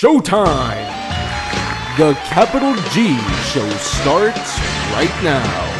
Showtime! The Capital G show starts right now.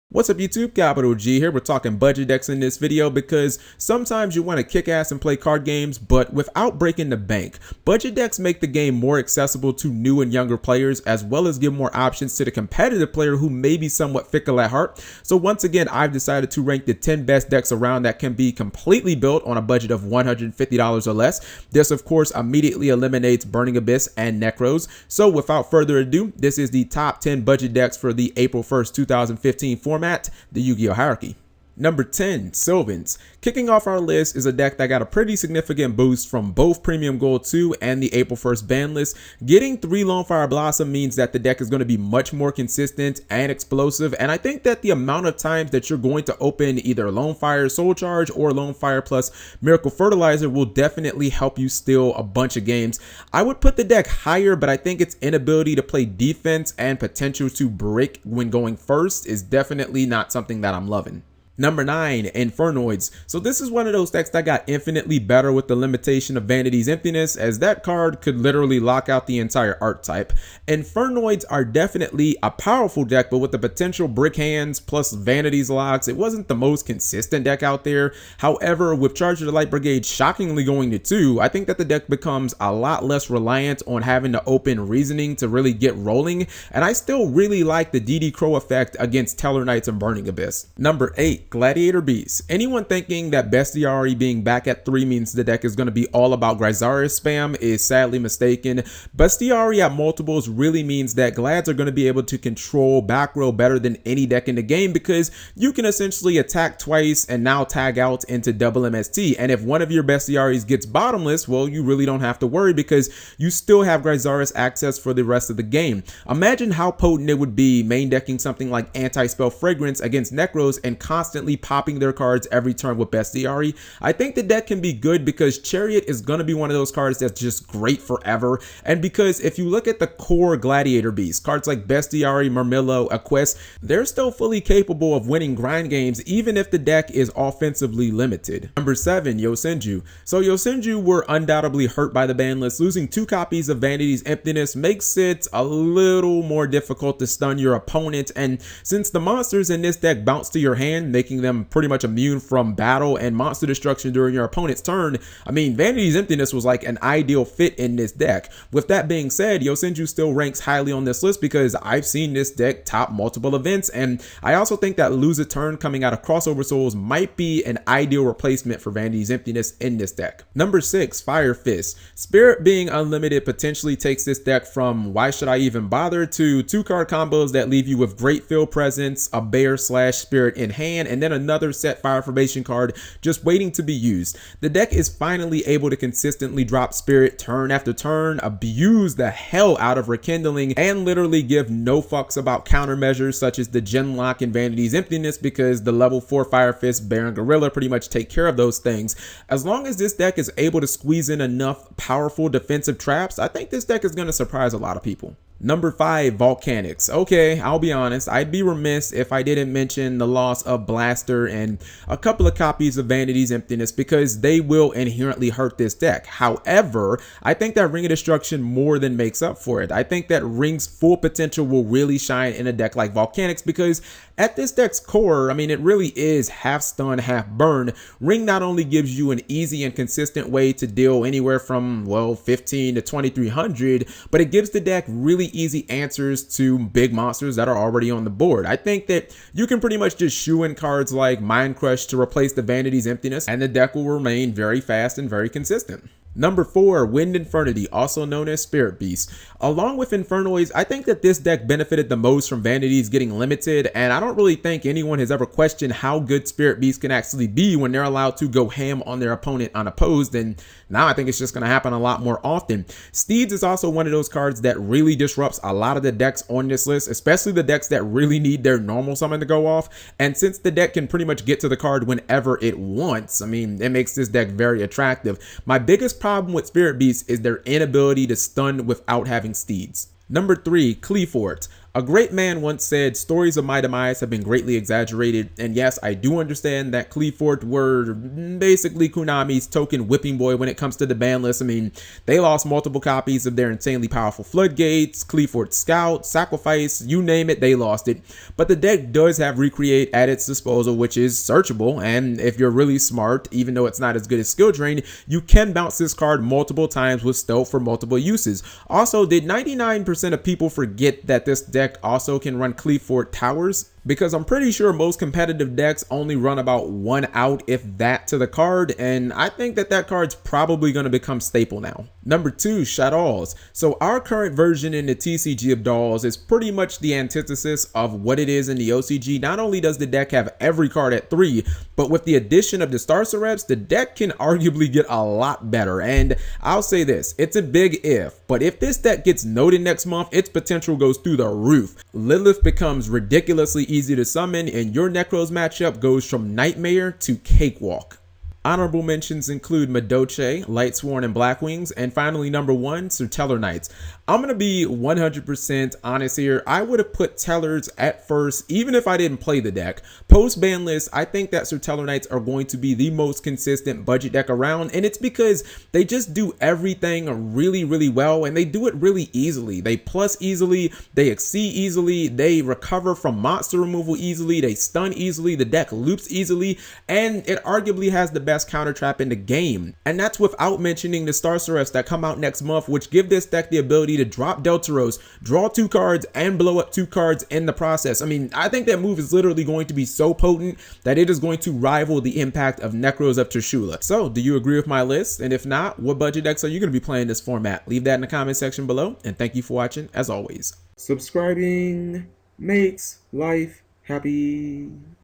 What's up YouTube, Capital G here. We're talking budget decks in this video because sometimes you want to kick ass and play card games, but without breaking the bank. Budget decks make the game more accessible to new and younger players, as well as give more options to the competitive player who may be somewhat fickle at heart. So once again, I've decided to rank the 10 best decks around that can be completely built on a budget of $150 or less. This of course immediately eliminates Burning Abyss and Necros. So without further ado, this is the top 10 budget decks for the April 1st, 2015 format. The Yu-Gi-Oh hierarchy. Number 10, Sylvans. Kicking off our list is a deck that got a pretty significant boost from both Premium Gold 2 and the April 1st ban list. Getting 3 Lonefire Blossom means that the deck is going to be much more consistent and explosive, and I think that the amount of times that you're going to open either Lonefire Soul Charge or Lonefire plus Miracle Fertilizer will definitely help you steal a bunch of games. I would put the deck higher, but I think its inability to play defense and potential to break when going first is definitely not something that I'm loving. Number 9, Infernoids. So this is one of those decks that got infinitely better with the limitation of Vanity's Emptiness, as that card could literally lock out the entire archetype. Infernoids are definitely a powerful deck, but with the potential brick hands plus Vanity's locks, it wasn't the most consistent deck out there. However, with Charge of the Light Brigade shockingly going to 2, I think that the deck becomes a lot less reliant on having to open Reasoning to really get rolling, and I still really like the DD Crow effect against Teller Knights and Burning Abyss. Number 8, Gladiator Beast. Anyone thinking that Bestiary being back at 3 means the deck is going to be all about Grisarius spam is sadly mistaken. Bestiary at multiples really means that Glads are going to be able to control back row better than any deck in the game, because you can essentially attack twice and now tag out into double MST, and if one of your Bestiaries gets bottomless, well, you really don't have to worry because you still have Grisarius access for the rest of the game. Imagine how potent it would be main decking something like Anti-Spell Fragrance against Necros and constantly popping their cards every turn with Bestiary. I think the deck can be good because Chariot is going to be one of those cards that's just great forever, and because if you look at the core Gladiator Beast, cards like Bestiary, Murmillo, Aquest, they're still fully capable of winning grind games even if the deck is offensively limited. Number 7, Yosenju. So Yosenju were undoubtedly hurt by the ban list. Losing 2 copies of Vanity's Emptiness makes it a little more difficult to stun your opponent, and since the monsters in this deck bounce to your hand, making them pretty much immune from battle and monster destruction during your opponent's turn, I mean, Vanity's Emptiness was like an ideal fit in this deck. With that being said, Yosenju still ranks highly on this list because I've seen this deck top multiple events, and I also think that Lose a Turn coming out of Crossover Souls might be an ideal replacement for Vanity's Emptiness in this deck. Number 6, Fire Fist. Spirit being unlimited potentially takes this deck from why should I even bother to 2-card combos that leave you with great field presence, a bear/spirit in hand, and then another set Fire Formation card just waiting to be used. The deck is finally able to consistently drop Spirit turn after turn, abuse the hell out of Rekindling, and literally give no fucks about countermeasures such as the Genlock and Vanity's Emptiness, because the level 4 Fire Fist, Baron Gorilla pretty much take care of those things. As long as this deck is able to squeeze in enough powerful defensive traps, I think this deck is going to surprise a lot of people. Number 5, Volcanics. Okay, I'll be honest, I'd be remiss if I didn't mention the loss of Blaster and a couple of copies of Vanity's Emptiness because they will inherently hurt this deck. However, I think that Ring of Destruction more than makes up for it. I think that Ring's full potential will really shine in a deck like Volcanics because at this deck's core, I mean, it really is half stun, half burn. Ring not only gives you an easy and consistent way to deal anywhere from, well, 15 to 2300, but it gives the deck really easy answers to big monsters that are already on the board. I think that you can pretty much just shoe in cards like Mind Crush to replace the Vanity's Emptiness, and the deck will remain very fast and very consistent. Number 4, Wind Infernity, also known as Spirit Beast. Along with Infernoids, I think that this deck benefited the most from Vanities getting limited, and I don't really think anyone has ever questioned how good Spirit Beast can actually be when they're allowed to go ham on their opponent unopposed, and now I think it's just going to happen a lot more often. Steeds is also one of those cards that really disrupts a lot of the decks on this list, especially the decks that really need their normal summon to go off, and since the deck can pretty much get to the card whenever it wants, I mean, it makes this deck very attractive. My biggest problem with Spirit Beast is their inability to stun without having Steeds. Number 3, Cleafort. A great man once said, stories of my demise have been greatly exaggerated, and yes, I do understand that Cleefort were basically Konami's token whipping boy when it comes to the ban list. I mean, they lost multiple copies of their insanely powerful Floodgates, Cleefort Scout, Sacrifice, you name it, they lost it. But the deck does have Recreate at its disposal, which is searchable, and if you're really smart, even though it's not as good as Skill Drain, you can bounce this card multiple times with Stealth for multiple uses. Also, did 99% of people forget that this deck also can run Cleefort Towers? Because I'm pretty sure most competitive decks only run about 1 out, if that, to the card, and I think that that card's probably going to become staple now. Number 2, Shaddolls. So our current version in the TCG of Dolls is pretty much the antithesis of what it is in the OCG. Not only does the deck have every card at 3, but with the addition of the Star Sereps, the deck can arguably get a lot better. And I'll say this, it's a big if, but if this deck gets noted next month, its potential goes through the roof. Lilith becomes ridiculously easy to summon, and your Necros matchup goes from nightmare to cakewalk. Honorable mentions include Madoche, Lightsworn, and Blackwings, and finally number 1, Surteller Knights. I'm going to be 100% honest here. I would have put Tellers at first, even if I didn't play the deck. Post-ban list, I think that Surteller Knights are going to be the most consistent budget deck around, and it's because they just do everything really, really well, and they do it really easily. They plus easily, they exceed easily, they recover from monster removal easily, they stun easily, the deck loops easily, and it arguably has the best counter trap in the game. And that's without mentioning the Star Sereps that come out next month, which give this deck the ability to drop Deltaros, draw 2 cards, and blow up 2 cards in the process. I mean, I think that move is literally going to be so potent that it is going to rival the impact of Necros of Trishula. So, do you agree with my list? And if not, what budget decks are you going to be playing this format? Leave that in the comment section below, and thank you for watching, as always. Subscribing makes life happy.